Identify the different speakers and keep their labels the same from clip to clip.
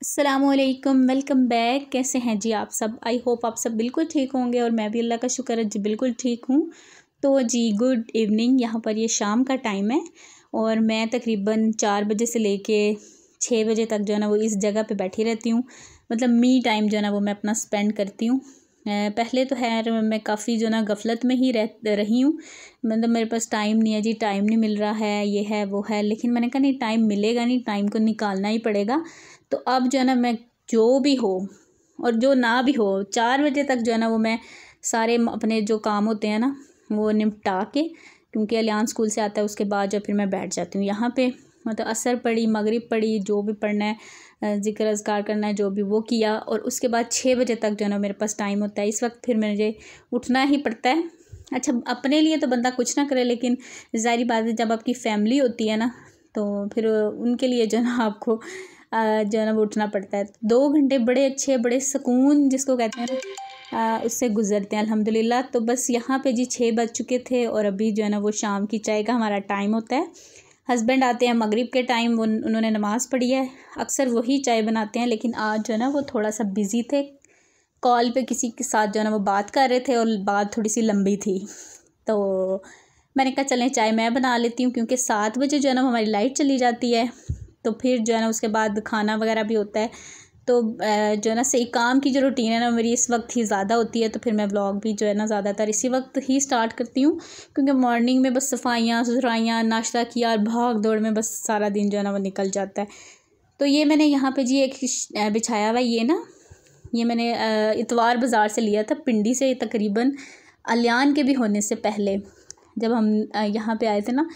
Speaker 1: अस्सलामुअलैकुम, welcome back. कैसे हैं जी आप सब? आई होप आप सब बिल्कुल ठीक होंगे और मैं भी अल्लाह का शुक्र है जी बिल्कुल ठीक हूँ। तो जी गुड इवनिंग। यहाँ पर ये शाम का टाइम है और मैं तकरीबन 4 बजे से लेके 6 बजे तक जो है ना वो इस जगह पे बैठी रहती हूँ। मतलब मी टाइम जो है ना वो मैं अपना स्पेंड करती हूँ। पहले तो खैर मैं काफ़ी जो ना गफलत में ही रही हूँ। मतलब मेरे पास टाइम नहीं है जी, टाइम नहीं मिल रहा है, ये है वो है, लेकिन मैंने कहा नहीं, टाइम मिलेगा नहीं, टाइम को निकालना ही पड़ेगा। तो अब जो है ना मैं जो भी हो और जो ना भी हो 4 बजे तक जो है ना वो मैं सारे अपने जो काम होते हैं ना वो निपटा के, क्योंकि अलियान स्कूल से आता है उसके बाद जो फिर मैं बैठ जाती हूँ यहाँ पे। मतलब असर पढ़ी, मगरिब पढ़ी, जो भी पढ़ना है, ज़िक्र अज़कार करना है, जो भी वो किया। और उसके बाद 6 बजे तक जो है ना मेरे पास टाइम होता है। इस वक्त फिर मुझे उठना ही पड़ता है। अच्छा, अपने लिए तो बंदा कुछ ना करे, लेकिन ज़ाहिर बात है जब आपकी फैमिली होती है ना तो फिर उनके लिए जो है ना आपको जो है ना वो उठना पड़ता है। 2 घंटे बड़े अच्छे, बड़े सुकून जिसको कहते हैं ना, उससे गुजरते हैं अल्हम्दुलिल्लाह। तो बस यहाँ पे जी 6 बज चुके थे और अभी जो है ना वो शाम की चाय का हमारा टाइम होता है। हस्बैंड आते हैं मगरिब के टाइम, वो उन्होंने नमाज़ पढ़ी है, अक्सर वही चाय बनाते हैं, लेकिन आज जो है ना वो थोड़ा सा बिज़ी थे, कॉल पे किसी के साथ जो है ना वो बात कर रहे थे और बात थोड़ी सी लंबी थी। तो मैंने कहा चलें चाय मैं बना लेती हूँ, क्योंकि 7 बजे जो है ना हमारी लाइट चली जाती है। तो फिर जो है ना उसके बाद खाना वगैरह भी होता है। तो जो है ना सही काम की जो रूटीन है ना मेरी इस वक्त ही ज़्यादा होती है। तो फिर मैं व्लॉग भी जो है ना ज़्यादातर इसी वक्त ही स्टार्ट करती हूँ, क्योंकि मॉर्निंग में बस सफाइयाँ सुथराइयाँ, नाश्ता किया और भाग दौड़ में बस सारा दिन जो है ना वो निकल जाता है। तो ये मैंने यहाँ पे जी एक बिछाया हुआ, ये ना ये मैंने इतवार बाज़ार से लिया था, पिंडी से, तकरीबन अलियान के भी होने से पहले जब हम यहाँ पे आए थे ना,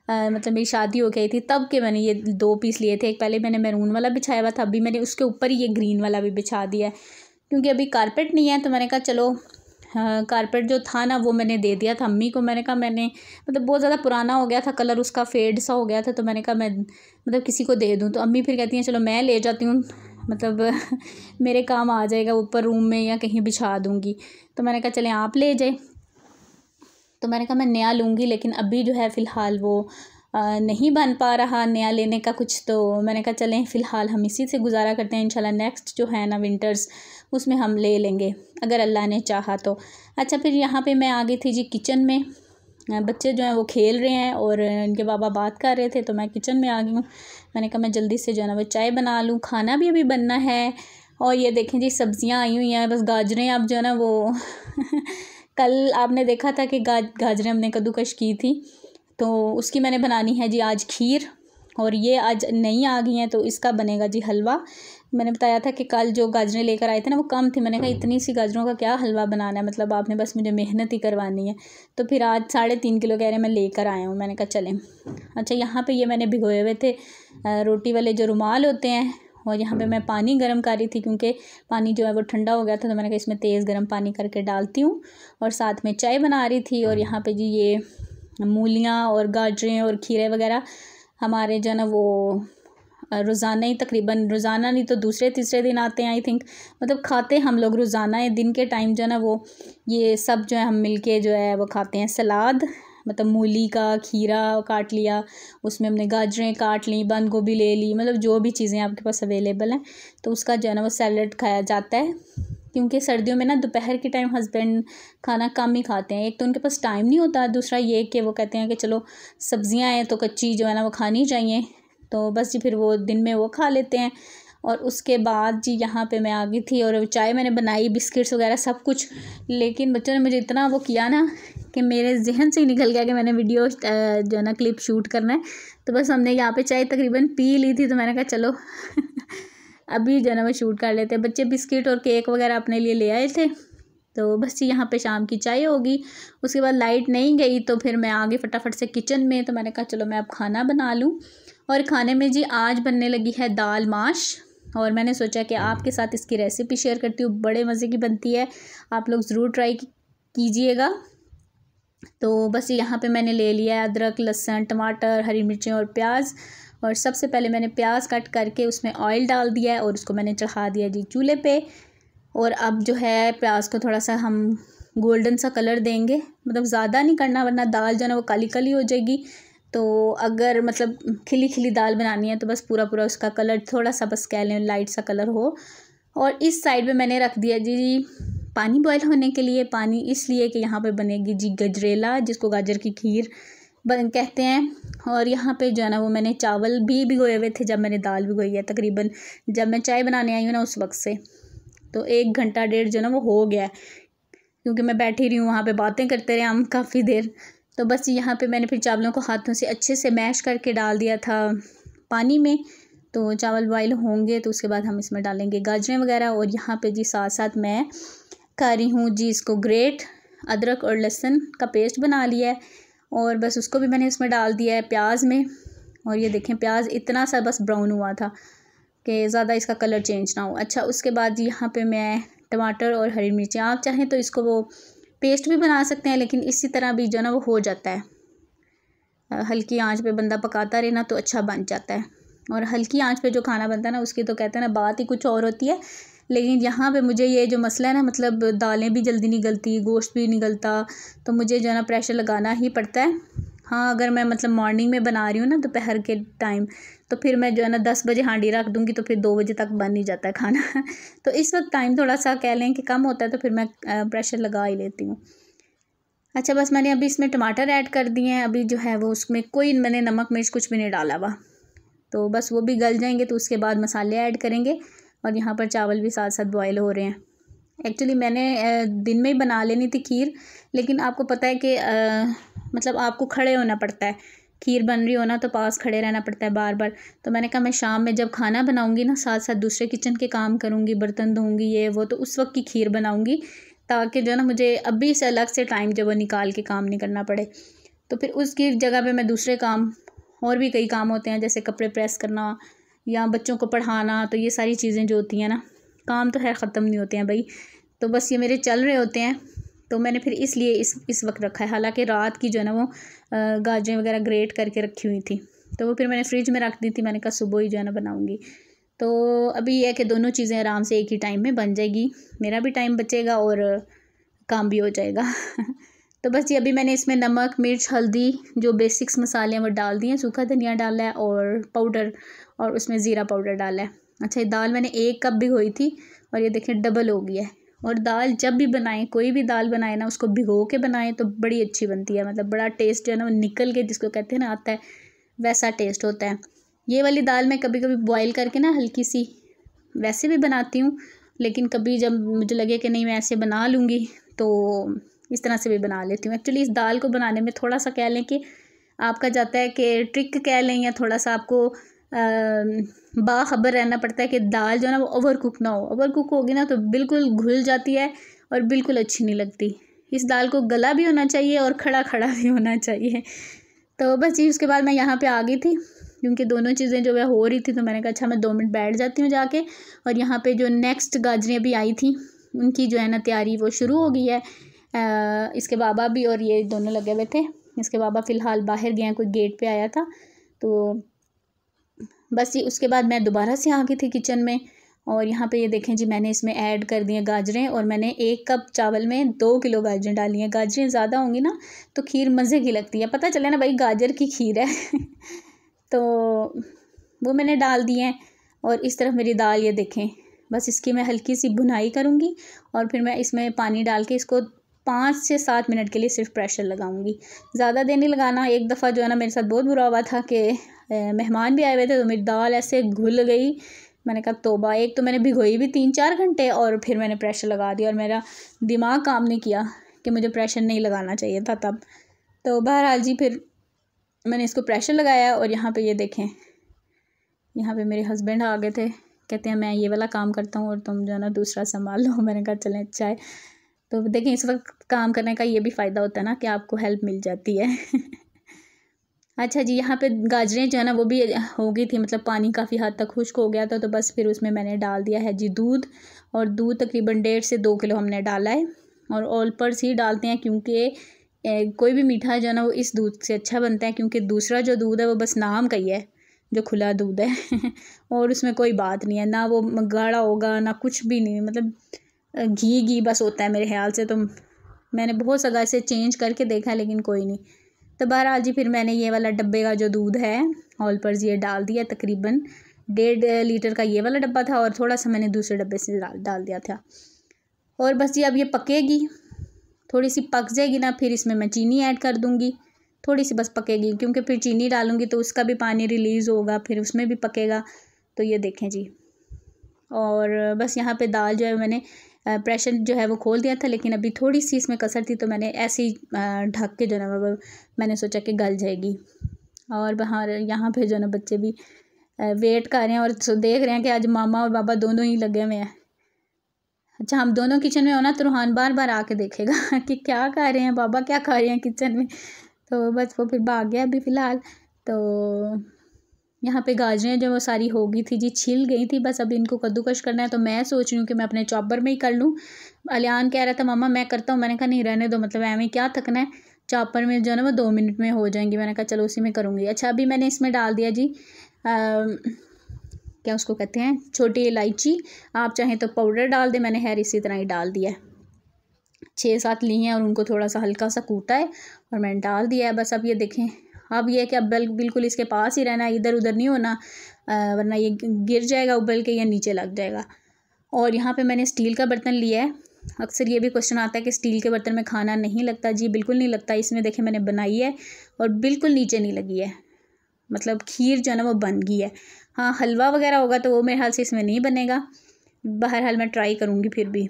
Speaker 1: मतलब मेरी शादी हो गई थी तब के मैंने ये 2 पीस लिए थे। एक पहले मैंने मैरून वाला बिछाया हुआ था, अभी मैंने उसके ऊपर ही ये ग्रीन वाला भी बिछा दिया है, क्योंकि अभी कारपेट नहीं है। तो मैंने कहा चलो कारपेट जो था ना वो मैंने दे दिया था अम्मी को। मैंने कहा मैंने मतलब बहुत ज़्यादा पुराना हो गया था, कलर उसका फेड सा हो गया था, तो मैंने कहा मैं मतलब किसी को दे दूँ। तो अम्मी फिर कहती हैं चलो मैं ले जाती हूँ, मतलब मेरे काम आ जाएगा, ऊपर रूम में या कहीं बिछा दूँगी। तो मैंने कहा चलें आप ले जाए। तो मैंने कहा मैं नया लूँगी, लेकिन अभी जो है फ़िलहाल वो नहीं बन पा रहा नया लेने का कुछ। तो मैंने कहा चलें फ़िलहाल हम इसी से गुजारा करते हैं, इंशाल्लाह नेक्स्ट जो है ना विंटर्स उसमें हम ले लेंगे अगर अल्लाह ने चाहा तो। अच्छा, फिर यहाँ पे मैं आ गई थी जी किचन में। बच्चे जो हैं वो खेल रहे हैं और इनके बाबा बात कर रहे थे, तो मैं किचन में आ गई हूँ। मैंने कहा मैं जल्दी से जो है ना वो चाय बना लूँ, खाना भी अभी बनना है। और ये देखें जी सब्ज़ियाँ आई हुई हैं, बस गाजरें अब जो है ना वो कल आपने देखा था कि गाजरें हमने कद्दूकश की थी, तो उसकी मैंने बनानी है जी आज खीर। और ये आज नई आ गई हैं तो इसका बनेगा जी हलवा। मैंने बताया था कि कल जो गाजरें लेकर आए थे ना वो कम थी, मैंने कहा इतनी सी गाजरों का क्या हलवा बनाना है, मतलब आपने बस मुझे मेहनत ही करवानी है। तो फिर आज 3.5 किलो कह रहे हैं मैं लेकर आया हूँ। मैंने कहा चलें। अच्छा, यहाँ पे ये मैंने भिगोए हुए थे रोटी वाले जो रुमाल होते हैं, और यहाँ पे मैं पानी गर्म कर रही थी, क्योंकि पानी जो है वो ठंडा हो गया था। तो मैंने कहा इसमें तेज़ गर्म पानी करके डालती हूँ, और साथ में चाय बना रही थी। और यहाँ पे जी ये मूलियाँ और गाजरें और खीरे वगैरह हमारे जो है ना वो रोज़ाना ही, तकरीबन रोज़ाना नहीं तो दूसरे तीसरे दिन आते हैं आई थिंक। मतलब खाते हम लोग रोज़ाना है, दिन के टाइम जो है ना वो ये सब जो है हम मिलके जो है वो खाते हैं। सलाद मतलब मूली का खीरा काट लिया, उसमें हमने गाजरें काट ली, बंद गोभी ले ली, मतलब जो भी चीज़ें आपके पास अवेलेबल हैं तो उसका जो है ना वो सैलड खाया जाता है। क्योंकि सर्दियों में ना दोपहर के टाइम हस्बैंड खाना कम ही खाते हैं। एक तो उनके पास टाइम नहीं होता, दूसरा ये कि वो कहते हैं कि चलो सब्जियां हैं तो कच्ची जो है ना वो खानी चाहिए, तो बस जी फिर वो दिन में वो खा लेते हैं। और उसके बाद जी यहाँ पे मैं आ गई थी और चाय मैंने बनाई, बिस्किट्स वगैरह सब कुछ, लेकिन बच्चों ने मुझे इतना वो किया ना कि मेरे जहन से ही निकल गया कि मैंने वीडियो जो है ना क्लिप शूट करना है। तो बस हमने यहाँ पे चाय तकरीबन पी ली थी, तो मैंने कहा चलो अभी जो है ना वो शूट कर लेते हैं। बच्चे बिस्किट और केक वगैरह अपने लिए ले आए थे। तो बस जी यहाँ पे शाम की चाय होगी। उसके बाद लाइट नहीं गई तो फिर मैं आ गई फटाफट से किचन में। तो मैंने कहा चलो मैं अब खाना बना लूँ। और खाने में जी आज बनने लगी है दाल माश, और मैंने सोचा कि आपके साथ इसकी रेसिपी शेयर करती हूँ। बड़े मज़े की बनती है, आप लोग ज़रूर ट्राई कीजिएगा। तो बस यहाँ पे मैंने ले लिया है अदरक, लहसुन, टमाटर, हरी मिर्चें और प्याज। और सबसे पहले मैंने प्याज कट करके उसमें ऑयल डाल दिया है और उसको मैंने चढ़ा दिया जी चूल्हे पे। और अब जो है प्याज को थोड़ा सा हम गोल्डन सा कलर देंगे, मतलब ज़्यादा नहीं करना वरना दाल जो है ना वो काली काली हो जाएगी। तो अगर मतलब खिली खिली दाल बनानी है तो बस पूरा पूरा उसका कलर थोड़ा सा बस कह लें लाइट सा कलर हो। और इस साइड पे मैंने रख दिया जी पानी बॉयल होने के लिए। पानी इसलिए कि यहाँ पे बनेगी जी गजरेला, जिसको गाजर की खीर कहते हैं। और यहाँ पे जो है ना वो मैंने चावल भी भिगोए हुए थे जब मैंने दाल भिगोई है, तकरीबन जब मैं चाय बनाने आई हूँ ना उस वक्त से। तो 1 घंटा 1.5 जो ना वो हो गया है, क्योंकि मैं बैठी रही हूँ वहाँ पे, बातें करते रहे हम काफ़ी देर। तो बस यहाँ पे मैंने फिर चावलों को हाथों से अच्छे से मैश करके डाल दिया था पानी में। तो चावल बॉयल होंगे तो उसके बाद हम इसमें डालेंगे गाजरें वगैरह। और यहाँ पे जी साथ साथ मैं कर रही हूँ जी इसको ग्रेट, अदरक और लहसुन का पेस्ट बना लिया है और बस उसको भी मैंने इसमें डाल दिया है प्याज में। और ये देखें प्याज इतना सा बस ब्राउन हुआ था कि ज़्यादा इसका कलर चेंज ना हो। अच्छा, उसके बाद यहाँ पे मैं टमाटर और हरी मिर्ची, आप चाहें तो इसको वो पेस्ट भी बना सकते हैं, लेकिन इसी तरह भी जो ना वो हो जाता है। हल्की आंच पे बंदा पकाता रहे ना तो अच्छा बन जाता है। और हल्की आंच पे जो खाना बनता है ना उसकी तो कहते हैं ना बात ही कुछ और होती है। लेकिन यहाँ पे मुझे ये जो मसला है ना, मतलब दालें भी जल्दी नहीं गलती, गोश्त भी नहीं गलता, तो मुझे जो है ना प्रेशर लगाना ही पड़ता है। हाँ, अगर मैं मतलब मॉर्निंग में बना रही हूँ ना दोपहर के टाइम, तो फिर मैं जो है ना 10 बजे हांडी रख दूँगी तो फिर 2 बजे तक बन ही जाता है खाना तो इस वक्त टाइम थोड़ा सा कह लें कि कम होता है, तो फिर मैं प्रेशर लगा ही लेती हूँ। अच्छा, बस मैंने अभी इसमें टमाटर ऐड कर दिए हैं। अभी जो है वो उसमें कोई मैंने नमक मिर्च कुछ भी नहीं डाला हुआ, तो बस वो भी गल जाएंगे तो उसके बाद मसाले ऐड करेंगे। और यहाँ पर चावल भी साथ साथ बॉयल हो रहे हैं। एक्चुअली मैंने दिन में ही बना लेनी थी खीर, लेकिन आपको पता है कि मतलब आपको खड़े होना पड़ता है, खीर बन रही हो ना तो पास खड़े रहना पड़ता है बार बार। तो मैंने कहा मैं शाम में जब खाना बनाऊंगी ना साथ साथ दूसरे किचन के काम करूंगी, बर्तन धोऊंगी ये वो, तो उस वक्त की खीर बनाऊंगी, ताकि जो है ना मुझे अभी से अलग से टाइम जब वो निकाल के काम नहीं करना पड़े। तो फिर उसकी जगह पे मैं दूसरे काम, और भी कई काम होते हैं जैसे कपड़े प्रेस करना या बच्चों को पढ़ाना, तो ये सारी चीज़ें जो होती हैं ना, काम तो खैर ख़त्म नहीं होते हैं भाई, तो बस ये मेरे चल रहे होते हैं। तो मैंने फिर इसलिए इस वक्त रखा है। हालांकि रात की जो है ना वो गाजरें वगैरह ग्रेट करके रखी हुई थी, तो वो फिर मैंने फ्रिज में रख दी थी। मैंने कहा सुबह ही जो है ना बनाऊँगी। तो अभी यह है कि दोनों चीज़ें आराम से एक ही टाइम में बन जाएगी, मेरा भी टाइम बचेगा और काम भी हो जाएगा तो बस ये अभी मैंने इसमें नमक मिर्च हल्दी जो बेसिक्स मसाले हैं वो डाल दिए हैं, सूखा धनिया डाला है और पाउडर, और उसमें ज़ीरा पाउडर डाला है। अच्छा, ये दाल मैंने 1 कप भिगोई थी और ये देखें डबल हो गई है। और दाल जब भी बनाएं, कोई भी दाल बनाए ना, उसको भिगो के बनाएं तो बड़ी अच्छी बनती है, मतलब बड़ा टेस्ट जो है ना वो निकल के जिसको कहते हैं ना आता है, वैसा टेस्ट होता है। ये वाली दाल मैं कभी कभी बॉयल करके ना हल्की सी वैसे भी बनाती हूँ, लेकिन कभी जब मुझे लगे कि नहीं मैं ऐसे बना लूँगी तो इस तरह से भी बना लेती हूँ। एक्चुअली इस दाल को बनाने में थोड़ा सा कह लें कि आपका जाता है कि ट्रिक कह लें, या थोड़ा सा आपको बाखबर रहना पड़ता है कि दाल जो है ना वो ओवर कुक ना हो। ओवर कुक होगी ना तो बिल्कुल घुल जाती है और बिल्कुल अच्छी नहीं लगती। इस दाल को गला भी होना चाहिए और खड़ा खड़ा भी होना चाहिए। तो बस जी उसके बाद मैं यहाँ पे आ गई थी, क्योंकि दोनों चीज़ें जो है हो रही थी, तो मैंने कहा अच्छा मैं 2 मिनट बैठ जाती हूँ जाके। और यहाँ पे जो नेक्स्ट गाजरें अभी आई थी उनकी जो है ना तैयारी वो शुरू हो गई है। इसके बाबा भी और ये दोनों लगे हुए थे। इसके बाबा फ़िलहाल बाहर गए हैं, कोई गेट पे आया था। तो बस ये उसके बाद मैं दोबारा से आ गई थी किचन में। और यहाँ पे ये देखें जी मैंने इसमें ऐड कर दिए गाजरें, और मैंने 1 कप चावल में 2 किलो गाजरें डाली हैं। गाजरें ज़्यादा होंगी ना तो खीर मज़े की लगती है, पता चले ना भाई गाजर की खीर है तो वो मैंने डाल दिए हैं। और इस तरफ मेरी दाल ये देखें, बस इसकी मैं हल्की सी भुनाई करूँगी और फिर मैं इसमें पानी डाल के इसको 5 से 7 मिनट के लिए सिर्फ प्रेशर लगाऊंगी, ज़्यादा देर नहीं लगाना। एक दफ़ा जो है ना मेरे साथ बहुत बुरा हुआ था कि मेहमान भी आए हुए थे, तो मेरी दाल ऐसे घुल गई। मैंने कहा तौबा, एक तो मैंने भिगोई भी 3-4 घंटे और फिर मैंने प्रेशर लगा दिया, और मेरा दिमाग काम नहीं किया कि मुझे प्रेशर नहीं लगाना चाहिए था तब। तो बहरहाल जी फिर मैंने इसको प्रेशर लगाया। और यहाँ पे ये देखें, यहाँ पे मेरे हस्बैंड आ गए थे, कहते हैं मैं ये वाला काम करता हूँ और तुम जो है ना दूसरा संभाल लो। मैंने कहा चलें अच्छा है। तो देखें इस वक्त काम करने का ये भी फ़ायदा होता है ना कि आपको हेल्प मिल जाती है अच्छा जी, यहाँ पे गाजरें जो है ना वो भी हो गई थी, मतलब पानी काफ़ी हद तक खुश्क हो गया था। तो बस फिर उसमें मैंने डाल दिया है जी दूध, और दूध तकरीबन 1.5 से 2 किलो हमने डाला है। और ऑल पर्स ही डालते हैं, क्योंकि कोई भी मीठा जो है ना वो इस दूध से अच्छा बनता है, क्योंकि दूसरा जो दूध है वो बस नाम का ही है, जो खुला दूध है और उसमें कोई बात नहीं है, ना वो गाढ़ा होगा ना कुछ भी नहीं, मतलब घी बस होता है मेरे ख्याल से। तो मैंने बहुत सगा से चेंज करके देखा, लेकिन कोई नहीं। तो बहरहाल जी फिर मैंने ये वाला डब्बे का जो दूध है ऑलपर्स ये डाल दिया, तकरीबन 1.5 लीटर का ये वाला डब्बा था और थोड़ा सा मैंने दूसरे डब्बे से डाल दिया था। और बस ये अब ये पकेगी, थोड़ी सी पक जाएगी ना, फिर इसमें मैं चीनी ऐड कर दूँगी, थोड़ी सी बस पकेगी, क्योंकि फिर चीनी डालूँगी तो उसका भी पानी रिलीज़ होगा, फिर उसमें भी पकेगा। तो ये देखें जी, और बस यहाँ पे दाल जो है मैंने प्रेशर जो है वो खोल दिया था, लेकिन अभी थोड़ी सी इसमें कसर थी तो मैंने ऐसे ही ढक के जो है ना मैंने सोचा कि गल जाएगी। और बाहर यहाँ पे जो है ना बच्चे भी वेट कर रहे हैं और देख रहे हैं कि आज मामा और बाबा दोनों ही लगे हुए हैं। अच्छा, हम दोनों किचन में हो ना तो रूहान बार बार आके देखेगा कि क्या कर रहे हैं बाबा, क्या खा रहे हैं किचन में। तो बस वो फिर भाग गया अभी फ़िलहाल। तो यहाँ पे गाजरें जो वो सारी हो गई थी जी, छिल गई थी, बस अभी इनको कद्दूकश करना है। तो मैं सोच रही हूँ कि मैं अपने चॉपर में ही कर लूँ। अलियान कह रहा था मम्मा मैं करता हूँ, मैंने कहा नहीं रहने दो, मतलब एवं क्या थकना है, चॉपर में जो है ना वो 2 मिनट में हो जाएंगी। मैंने कहा चलो उसी में करूँगी। अच्छा, अभी मैंने इसमें डाल दिया जी क्या उसको कहते हैं, छोटी इलायची, आप चाहें तो पाउडर डाल दें, मैंने हैर इसी तरह ही डाल दिया है। 6-7 लिए हैं और उनको थोड़ा सा हल्का सा कूटा है और मैंने डाल दिया है। बस अब ये देखें, अब ये कि अब बिल्कुल इसके पास ही रहना, इधर उधर नहीं होना, वरना ये गिर जाएगा उबल के या नीचे लग जाएगा। और यहाँ पे मैंने स्टील का बर्तन लिया है। अक्सर ये भी क्वेश्चन आता है कि स्टील के बर्तन में खाना नहीं लगता। जी बिल्कुल नहीं लगता। इसमें देखें मैंने बनाई है और बिल्कुल नीचे नहीं लगी है, मतलब खीर जो है ना वो बन गई है। हाँ, हलवा वगैरह होगा तो वो मेरे ख्याल से इसमें नहीं बनेगा, बहरहाल मैं ट्राई करूँगी फिर भी।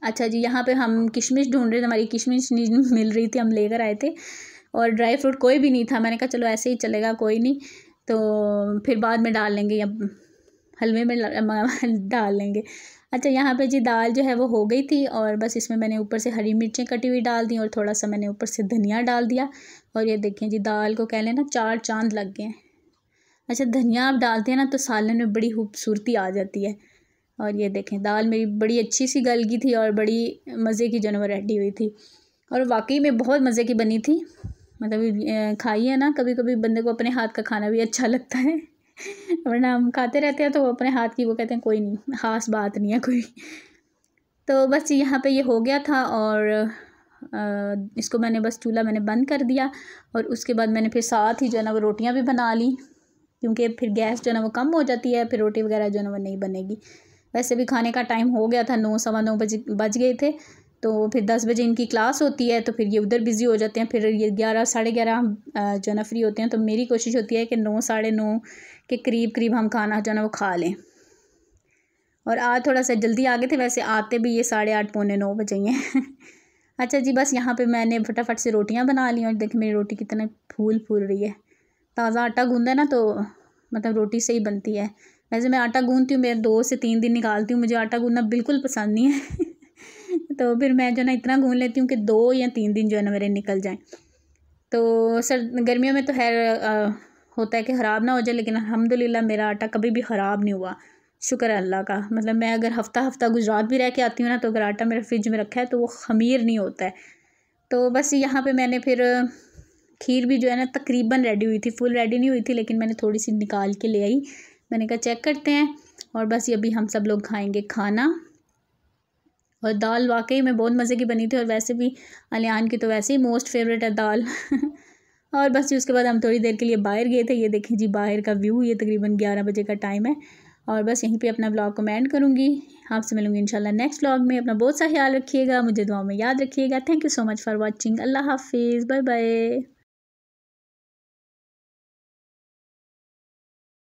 Speaker 1: अच्छा जी, यहाँ पे हम किशमिश ढूंढ रहे थे, हमारी किशमिश नहीं मिल रही थी, हम लेकर आए थे और ड्राई फ्रूट कोई भी नहीं था। मैंने कहा चलो ऐसे ही चलेगा, कोई नहीं, तो फिर बाद में डाल लेंगे या हलवे में डाल लेंगे। अच्छा, यहाँ पे जी दाल जो है वो हो गई थी और बस इसमें मैंने ऊपर से हरी मिर्चें कटी हुई डाल दी और थोड़ा सा मैंने ऊपर से धनिया डाल दिया। और ये देखें जी, दाल को कह लें ना 4 चांद लग गए हैं। अच्छा, धनिया आप डालते हैं ना तो सालन में बड़ी खूबसूरती आ जाती है। और ये देखें, दाल मेरी बड़ी अच्छी सी गल गई थी और बड़ी मज़े की जो है वो रेडी हुई थी और वाकई में बहुत मज़े की बनी थी। मतलब खाई है ना, कभी कभी बंदे को अपने हाथ का खाना भी अच्छा लगता है वरना हम खाते रहते हैं तो अपने हाथ की वो कहते हैं कोई नहीं, ख़ास बात नहीं है कोई। तो बस यहाँ पे ये हो गया था और इसको मैंने बस चूल्हा मैंने बंद कर दिया और उसके बाद मैंने फिर साथ ही जो है ना वो रोटियाँ भी बना ली, क्योंकि फिर गैस जो है ना वो कम हो जाती है, फिर रोटी वगैरह जो है ना वो नहीं बनेगी। वैसे भी खाने का टाइम हो गया था, 9 सवा 9 बज गए थे। तो फिर 10 बजे इनकी क्लास होती है तो फिर ये उधर बिज़ी हो जाते हैं, फिर ये 11 साढ़े 11 हम जो है ना फ्री होते हैं। तो मेरी कोशिश होती है कि 9 साढ़े 9 के करीब हम खाना जो है ना वो खा लें। और आज थोड़ा सा जल्दी आ गए थे, वैसे आते भी ये 8:30 पौने 9 बजे हैं अच्छा जी, बस यहाँ पे मैंने फटाफट से रोटियाँ बना ली और देखिए मेरी रोटी कितने फूल रही है। ताज़ा आटा गूंदा ना तो मतलब रोटी सही बनती है। वैसे मैं आटा गूंदती हूँ, मैं 2 से 3 दिन निकालती हूँ, मुझे आटा गूंदना बिल्कुल पसंद नहीं है तो फिर मैं जो ना इतना गूंद लेती हूँ कि 2 या 3 दिन जो है ना मेरे निकल जाएँ। तो गर्मियों में तो होता है कि ख़राब ना हो जाए, लेकिन अल्हम्दुलिल्लाह मेरा आटा कभी भी ख़राब नहीं हुआ, शुक्र है अल्लाह का। मतलब मैं अगर हफ़्ता गुजरात भी रह के आती हूँ ना तो अगर आटा मेरे फ्रिज में रखा है तो वो ख़मीर नहीं होता है। तो बस यहाँ पे मैंने फिर खीर भी जो है ना तकरीबन रेडी हुई थी, फुल रेडी नहीं हुई थी, लेकिन मैंने थोड़ी सी निकाल के ले आई। मैंने कहा चेक करते हैं और बस ये अभी हम सब लोग खाएंगे खाना। और दाल वाकई में बहुत मज़े की बनी थी और वैसे भी अलियान की तो वैसे ही मोस्ट फेवरेट है दाल और बस उसके बाद हम थोड़ी देर के लिए बाहर गए थे। ये देखें जी बाहर का व्यू, ये तकरीबन 11 बजे का टाइम है और बस यहीं पे अपना व्लॉग को एंड करूँगी। आपसे मिलूँगी इंशाल्लाह नेक्स्ट व्लॉग में। अपना बहुत सा ख्याल रखिएगा, मुझे दुआ में याद रखिएगा। Thank you so much for watching. अल्लाह हाफिज़, बाय बाय।